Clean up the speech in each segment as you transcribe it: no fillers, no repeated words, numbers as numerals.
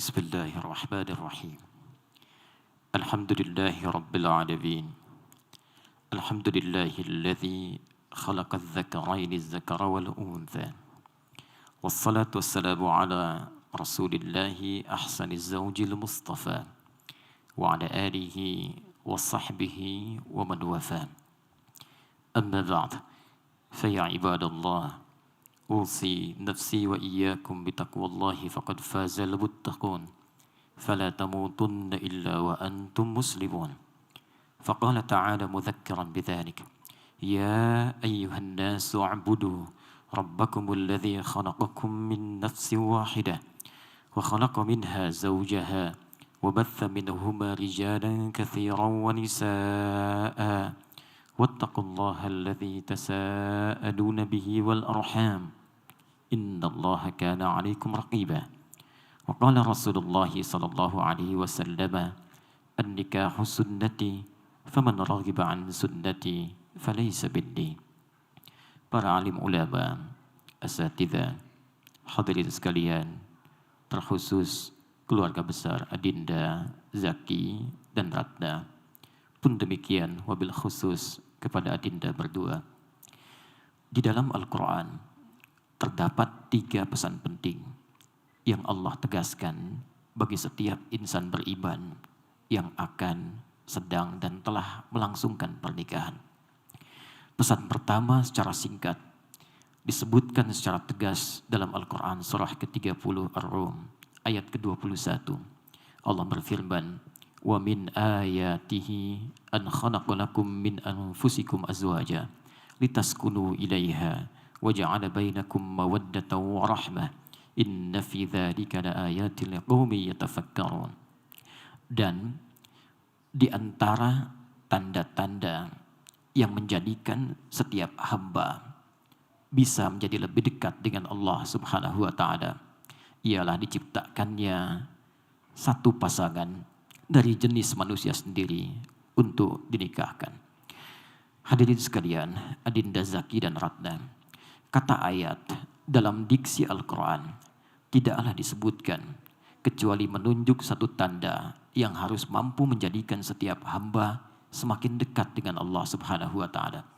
Bismillahirrahmanirrahim. Alhamdulillahi rabbil alamin. Alhamdulillahilladzi khalaqal dzakaraini dzakara wal untha. Wassalatu wassalamu ala rasulillahi ahsaniz zawjil mustafa wa ala alihi wa sahbihi wa man wafa. Amma ba'd. Fa ya ibadallah, أوصي نفسي وإياكم بتقوى الله فقد فاز المتقون فلا تموتن إلا وأنتم مسلمون. فقال تعالى مذكرا بذلك: يا أيها الناس اعبدوا ربكم الذي خلقكم من نفس واحدة وخلق منها زوجها وبث منهما رجالا كثيرا ونساء واتقوا الله الذي تساءلون به والأرحام إن الله كان عليكم رقيبا. وقال رسول الله صلى الله عليه وسلم: النكاح سنتي فمن رغب عن سنتي فليس مني. Para alim ulama, asatidzah, hadirin sekalian, terkhusus keluarga besar Adinda, Zaki, dan Ratna. Pun demikian wabil khusus kepada Adinda berdua. Di dalam Al-Quran terdapat 3 pesan penting yang Allah tegaskan bagi setiap insan beriman yang akan, sedang, dan telah melangsungkan pernikahan. Pesan pertama secara singkat disebutkan secara tegas dalam Al-Quran surah ke-30 Ar-Rum ayat ke-21. Allah berfirman: wa min ayatihi an khalaqa lakum min anfusikum azwaja litaskunu ilaiha wa ja'ala bainakum mawaddatan wa rahmah inna fi dzalika laayatin liqaumin yatafakkarun. Dan di antara tanda-tanda yang menjadikan setiap hamba bisa menjadi lebih dekat dengan Allah Subhanahu wa taala ialah diciptakannya satu pasangan dari jenis manusia sendiri untuk dinikahkan. Hadirin sekalian, Adinda, Zaki, dan Ratna, kata ayat dalam diksi Al-Quran tidaklah disebutkan kecuali menunjuk satu tanda yang harus mampu menjadikan setiap hamba semakin dekat dengan Allah Subhanahu wa taala.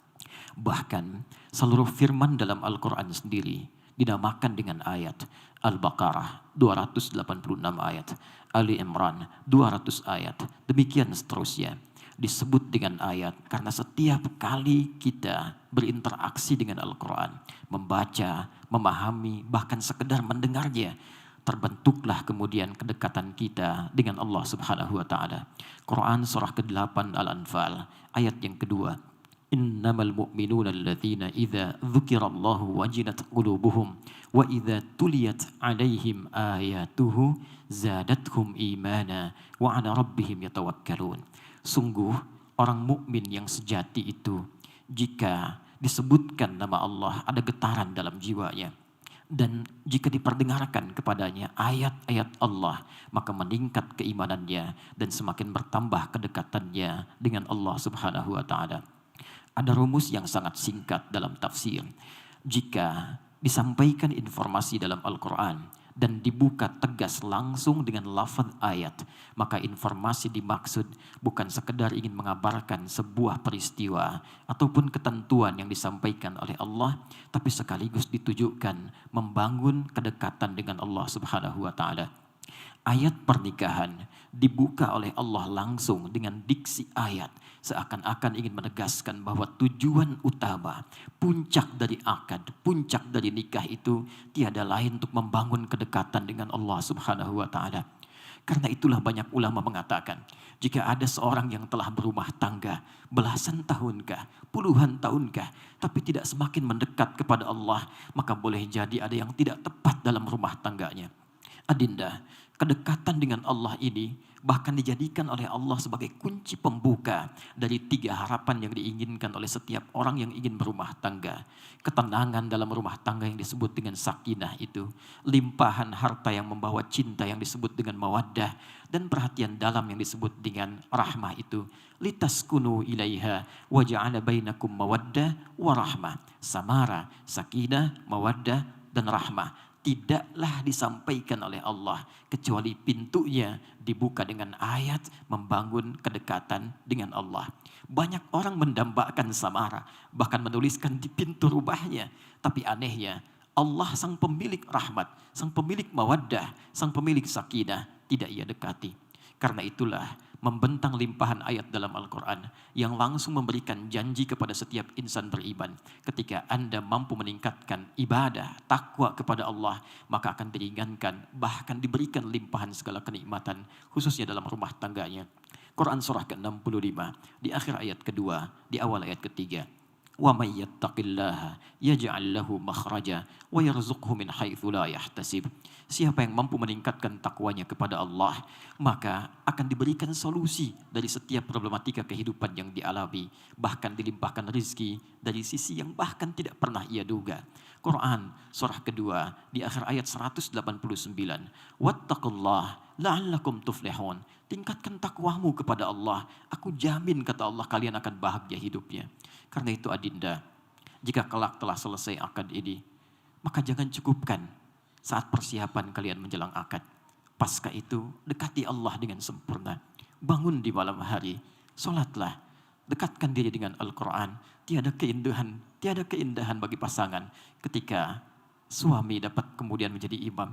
Bahkan seluruh firman dalam Al-Quran sendiri dinamakan dengan ayat. Al-Baqarah 286 ayat, Ali Imran 200 ayat, demikian seterusnya disebut dengan ayat karena setiap kali kita berinteraksi dengan Al-Quran, membaca, memahami, bahkan sekedar mendengarnya, terbentuklah kemudian kedekatan kita dengan Allah Subhanahu wa taala. Quran surah ke-8 Al-Anfal ayat yang kedua: innamal mu'minuna alladzina idza dzukirallahu wajilat qulubuhum wa idza tuliyat 'alaihim ayatuhu zadathum imana wa 'ala rabbihim yatawakkalun. Sungguh orang mukmin yang sejati itu jika disebutkan nama Allah ada getaran dalam jiwanya, dan jika diperdengarkan kepadanya ayat-ayat Allah maka meningkat keimanannya dan semakin bertambah kedekatannya dengan Allah Subhanahu wa taala. Ada rumus yang sangat singkat dalam tafsir. Jika disampaikan informasi dalam Al-Quran dan dibuka tegas langsung dengan lafaz ayat, maka informasi dimaksud bukan sekedar ingin mengabarkan sebuah peristiwa ataupun ketentuan yang disampaikan oleh Allah, tapi sekaligus ditujukan membangun kedekatan dengan Allah Subhanahu wa taala. Ayat pernikahan dibuka oleh Allah langsung dengan diksi ayat, seakan-akan ingin menegaskan bahwa tujuan utama, puncak dari akad, puncak dari nikah itu tiada lain untuk membangun kedekatan dengan Allah Subhanahu wa taala. Karena itulah banyak ulama mengatakan, jika ada seorang yang telah berumah tangga belasan tahunkah, puluhan tahunkah, tapi tidak semakin mendekat kepada Allah, maka boleh jadi ada yang tidak tepat dalam rumah tangganya. Adinda, kedekatan dengan Allah ini bahkan dijadikan oleh Allah sebagai kunci pembuka dari 3 harapan yang diinginkan oleh setiap orang yang ingin berumah tangga. Ketenangan dalam rumah tangga yang disebut dengan sakinah itu, limpahan harta yang membawa cinta yang disebut dengan mawaddah, dan perhatian dalam yang disebut dengan rahmah itu. Litaskunu ilaiha wa ja'ala bainakum mawaddah wa rahmah. Samara, sakinah, mawaddah, dan rahmah. tidaklah disampaikan oleh Allah kecuali pintunya dibuka dengan ayat membangun kedekatan dengan Allah. Banyak orang mendambakan samara, bahkan menuliskan di pintu rumahnya. Tapi anehnya, Allah sang pemilik rahmat, sang pemilik mawaddah, sang pemilik sakinah tidak ia dekati. Karena itulah membentang limpahan ayat dalam Al-Quran yang langsung memberikan janji kepada setiap insan beriman. Ketika Anda mampu meningkatkan ibadah, takwa kepada Allah, maka akan diringankan, bahkan diberikan limpahan segala kenikmatan, khususnya dalam rumah tangganya. Quran surah ke-65, di akhir ayat kedua, di awal ayat ketiga. وَمَنْ يَتَّقِ اللَّهَ يَجْعَلْ لَهُ مَخْرَجًا وَيَرْزُقْهُ مِنْ حَيْثُ لَا يَحْتَسِبُ. Siapa yang mampu meningkatkan takwanya kepada Allah, maka akan diberikan solusi dari setiap problematika kehidupan yang dialami, bahkan dilimpahkan rezeki dari sisi yang bahkan tidak pernah ia duga. Quran surah kedua di akhir ayat 189. Wattaqullah la'allakum tuflihun. Tingkatkan takwamu kepada Allah, aku jamin kata Allah kalian akan bahagia hidupnya. Karena itu adinda, jika kelak telah selesai akad ini, maka jangan cukupkan saat persiapan kalian menjelang akad. Pasca itu, dekati Allah dengan sempurna. Bangun di malam hari, sholatlah. Dekatkan diri dengan Al-Quran. Tiada keindahan bagi pasangan ketika suami dapat kemudian menjadi imam,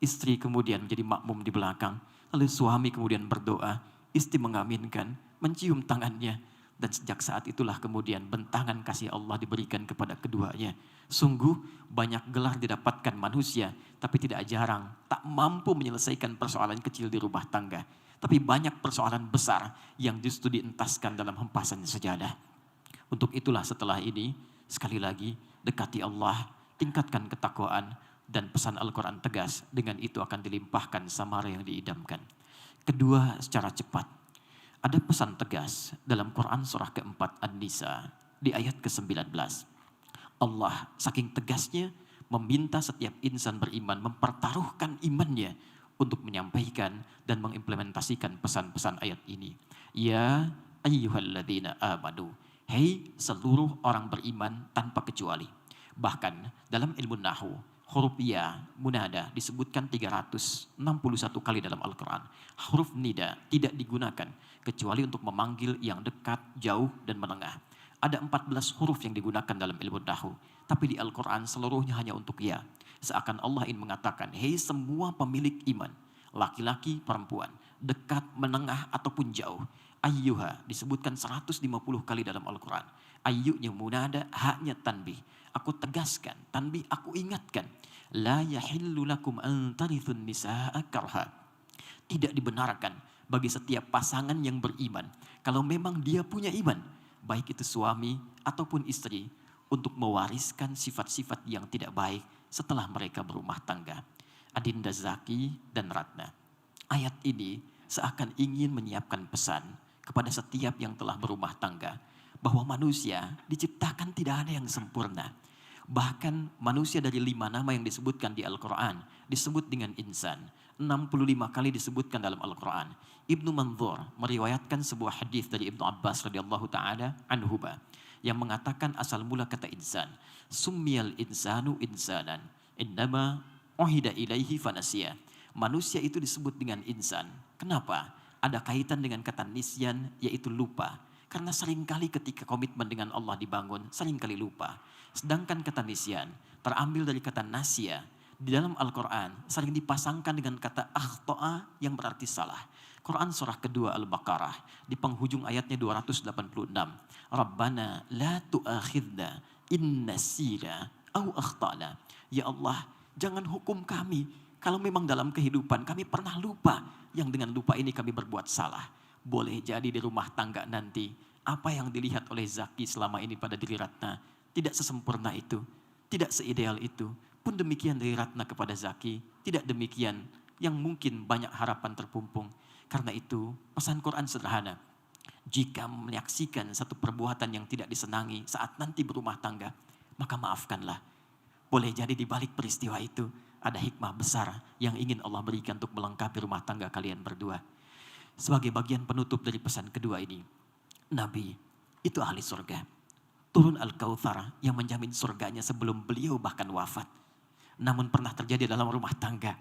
istri kemudian menjadi makmum di belakang, lalu suami kemudian berdoa, istri mengaminkan, mencium tangannya. Dan sejak saat itulah kemudian bentangan kasih Allah diberikan kepada keduanya. Sungguh banyak gelar didapatkan manusia, tapi tidak jarang tak mampu menyelesaikan persoalan kecil di rumah tangga. Tapi banyak persoalan besar yang justru dientaskan dalam hempasan sejadah. Untuk itulah setelah ini, sekali lagi dekati Allah, tingkatkan ketakwaan, dan pesan Al-Quran tegas, dengan itu akan dilimpahkan samara yang diidamkan. Kedua, secara cepat. Ada pesan tegas dalam Quran surah keempat An-Nisa di ayat ke-19. Allah saking tegasnya meminta setiap insan beriman mempertaruhkan imannya untuk menyampaikan dan mengimplementasikan pesan-pesan ayat ini. Ya ayyuhalladzina amanu. Hei seluruh orang beriman tanpa kecuali. Bahkan dalam ilmu nahu, huruf ya, munada disebutkan 361 kali dalam Al-Quran. Huruf nida tidak digunakan kecuali untuk memanggil yang dekat, jauh, dan menengah. Ada 14 huruf yang digunakan dalam ilmu nahu. Tapi di Al-Quran seluruhnya hanya untuk ya. Seakan Allah ingin mengatakan, hei semua pemilik iman, laki-laki, perempuan, dekat, menengah, ataupun jauh. Ayyuha disebutkan 150 kali dalam Al-Quran. Ayyunya munada, haknya tanbih. Aku tegaskan, tanbih aku ingatkan. La yahillu lakum an tarithun nisa'a karha. Tidak dibenarkan bagi setiap pasangan yang beriman, kalau memang dia punya iman, baik itu suami ataupun istri, untuk mewariskan sifat-sifat yang tidak baik setelah mereka berumah tangga. Adinda Zaki dan Ratna, ayat ini seakan ingin menyiapkan pesan kepada setiap yang telah berumah tangga, bahwa manusia diciptakan tidak ada yang sempurna. Bahkan manusia dari 5 nama yang disebutkan di Al-Quran disebut dengan insan. 65 kali disebutkan dalam Al-Quran. Ibnu Manzur meriwayatkan sebuah hadis dari Ibnu Abbas radhiyallahu taala anhuma yang mengatakan asal mula kata insan, summiyal insanu insanan innama uhida ilaihi fanasiya. Manusia itu disebut dengan insan. Kenapa? Ada kaitan dengan kata nisyan, yaitu lupa. Karena seringkali ketika komitmen dengan Allah dibangun, seringkali lupa. Sedangkan kata nisyan terambil dari kata nasya. Di dalam Al-Quran sering dipasangkan dengan kata akhto'a yang berarti salah. Quran surah kedua Al-Baqarah di penghujung ayatnya 286. Rabbana la tu'akhidna in nasina au akhtana. Ya Allah, jangan hukum kami kalau memang dalam kehidupan kami pernah lupa, yang dengan lupa ini kami berbuat salah. Boleh jadi di rumah tangga nanti, apa yang dilihat oleh Zaki selama ini pada diri Ratna tidak sesempurna itu, tidak seideal itu. Pun demikian dari Ratna kepada Zaki, tidak demikian yang mungkin banyak harapan terpumpung. Karena itu pesan Quran sederhana. Jika menyaksikan satu perbuatan yang tidak disenangi saat nanti berumah tangga, maka maafkanlah. Boleh jadi di balik peristiwa itu ada hikmah besar yang ingin Allah berikan untuk melengkapi rumah tangga kalian berdua. Sebagai bagian penutup dari pesan kedua ini, Nabi itu ahli surga. Turun Al-Kautsar yang menjamin surganya sebelum beliau bahkan wafat. Namun pernah terjadi dalam rumah tangga.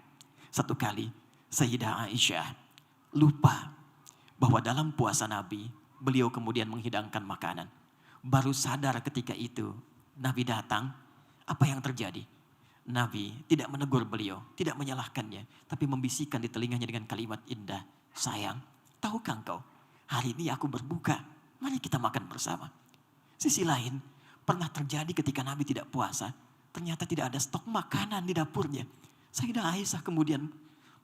Satu kali Sayyidah Aisyah lupa bahwa dalam puasa Nabi, beliau kemudian menghidangkan makanan. Baru sadar ketika itu Nabi datang, apa yang terjadi? Nabi tidak menegur beliau, tidak menyalahkannya, tapi membisikkan di telinganya dengan kalimat indah. Sayang, tahukah engkau, hari ini aku berbuka, mari kita makan bersama. Sisi lain, pernah terjadi ketika Nabi tidak puasa, ternyata tidak ada stok makanan di dapurnya. Sayyidah Aisyah kemudian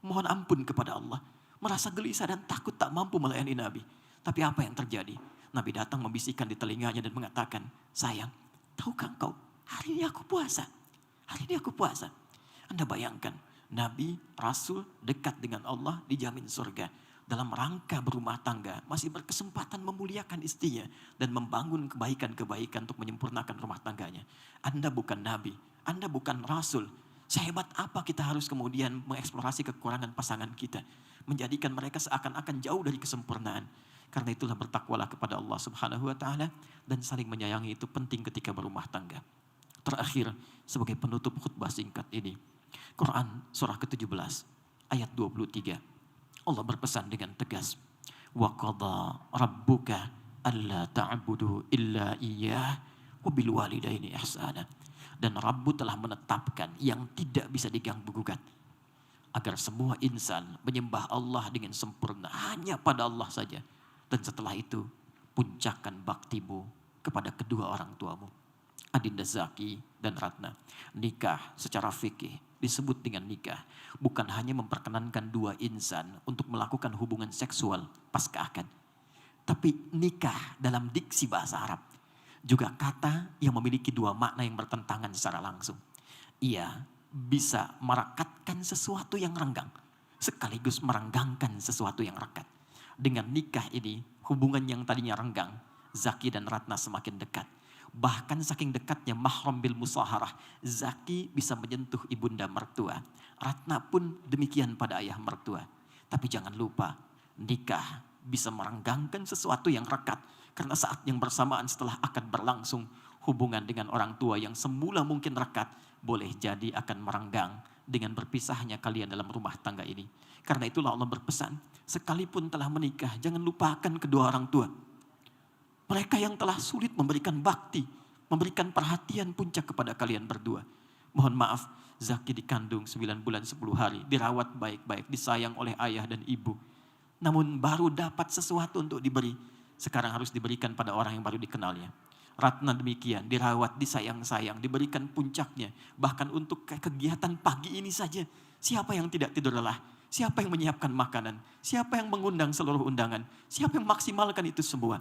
mohon ampun kepada Allah, merasa gelisah dan takut tak mampu melayani Nabi. Tapi apa yang terjadi? Nabi datang membisikkan di telinganya dan mengatakan, sayang, tahukah engkau, hari ini aku puasa. Hari ini aku puasa. Anda bayangkan, Nabi, Rasul dekat dengan Allah dijamin surga. Dalam rangka berumah tangga, masih berkesempatan memuliakan istrinya dan membangun kebaikan-kebaikan untuk menyempurnakan rumah tangganya. Anda bukan Nabi, Anda bukan Rasul. Sehebat apa kita harus kemudian mengeksplorasi kekurangan pasangan kita. Menjadikan mereka seakan-akan jauh dari kesempurnaan. Karena itulah bertakwalah kepada Allah Subhanahu wa Ta'ala dan saling menyayangi itu penting ketika berumah tangga. Terakhir, sebagai penutup khutbah singkat ini, Quran surah ke-17 ayat 23. Allah berpesan dengan tegas, wa qadha rabbuka alla ta'budu illa iyyah wa bil walidaini ihsana. Dan Rabbu telah menetapkan yang tidak bisa diganggu gugat, agar semua insan menyembah Allah dengan sempurna hanya pada Allah saja. Dan setelah itu, puncakkan baktimu kepada kedua orang tuamu. Adinda Zaki dan Ratna, nikah secara fikih disebut dengan nikah bukan hanya memperkenankan dua insan untuk melakukan hubungan seksual pasca akad, tapi nikah dalam diksi bahasa Arab juga kata yang memiliki dua makna yang bertentangan secara langsung. Ia bisa merekatkan sesuatu yang renggang sekaligus merenggangkan sesuatu yang rekat. Dengan nikah ini, hubungan yang tadinya renggang, Zaki dan Ratna semakin dekat. Bahkan saking dekatnya mahram bil musaharah, Zaki bisa menyentuh ibunda mertua. Ratna pun demikian pada ayah mertua. Tapi jangan lupa, nikah bisa merenggangkan sesuatu yang rekat. Karena saat yang bersamaan setelah akad berlangsung, hubungan dengan orang tua yang semula mungkin rekat, boleh jadi akan merenggang dengan berpisahnya kalian dalam rumah tangga ini. Karena itulah Allah berpesan, sekalipun telah menikah, jangan lupakan kedua orang tua. Mereka yang telah sulit memberikan bakti, memberikan perhatian puncak kepada kalian berdua. Mohon maaf, Zaki dikandung 9 bulan 10 hari, dirawat baik-baik, disayang oleh ayah dan ibu. Namun baru dapat sesuatu untuk diberi, sekarang harus diberikan pada orang yang baru dikenalnya. Ratna demikian, dirawat, disayang-sayang, diberikan puncaknya. Bahkan untuk kegiatan pagi ini saja, siapa yang tidak tidur lelah? Siapa yang menyiapkan makanan? Siapa yang mengundang seluruh undangan? Siapa yang maksimalkan itu semua?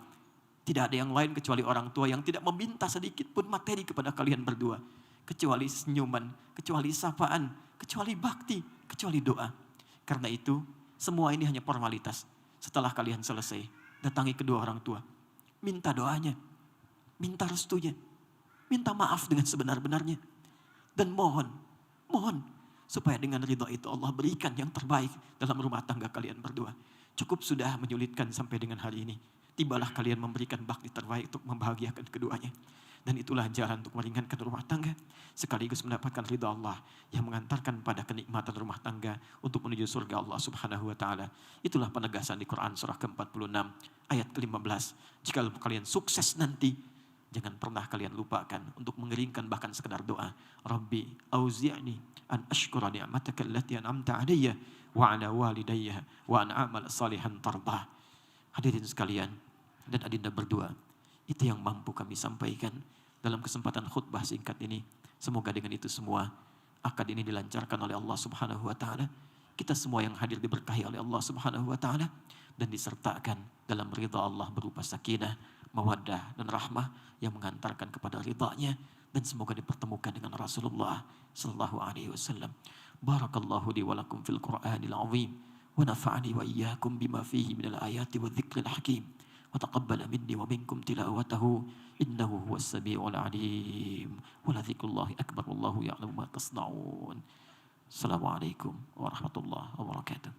Tidak ada yang lain kecuali orang tua yang tidak meminta sedikit pun materi kepada kalian berdua. Kecuali senyuman, kecuali sapaan, kecuali bakti, kecuali doa. Karena itu, semua ini hanya formalitas. Setelah kalian selesai, datangi kedua orang tua. Minta doanya, minta restunya, minta maaf dengan sebenar-benarnya. Dan mohon supaya dengan ridha itu Allah berikan yang terbaik dalam rumah tangga kalian berdua. Cukup sudah menyulitkan sampai dengan hari ini. Tibalah kalian memberikan bakti terbaik untuk membahagiakan keduanya. Dan itulah jalan untuk meringankan rumah tangga. Sekaligus mendapatkan ridha Allah yang mengantarkan pada kenikmatan rumah tangga untuk menuju surga Allah Subhanahu wa Ta'ala. Itulah penegasan di Quran surah ke-46 ayat ke-15. Jika kalian sukses nanti, jangan pernah kalian lupakan untuk mengeringkan bahkan sekedar doa. Rabbi auzi'ni an ashkura ni'mataka allati an'amta 'alayya wa 'ala walidayya wa an a'mal salihan tardah. Hadirin sekalian dan adinda berdua, itu yang mampu kami sampaikan dalam kesempatan khutbah singkat ini. Semoga dengan itu semua akad ini dilancarkan oleh Allah Subhanahu wa Ta'ala. Kita semua yang hadir diberkahi oleh Allah Subhanahu wa Ta'ala dan disertakan dalam ridha Allah berupa sakinah, mawaddah dan rahmah yang mengantarkan kepada ridhanya, dan semoga dipertemukan dengan Rasulullah sallallahu alaihi wasallam. Barakallahu li wa lakum fil Qur'anil azim wa nafa'ani wa iyyakum bima fihi minal ayati wa dzikril hakim. وتقبل مني ومنكم تلاوته إنه هو السميع العليم ولذكر الله أكبر والله يعلم ما تصنعون. السلام عليكم ورحمة الله وبركاته.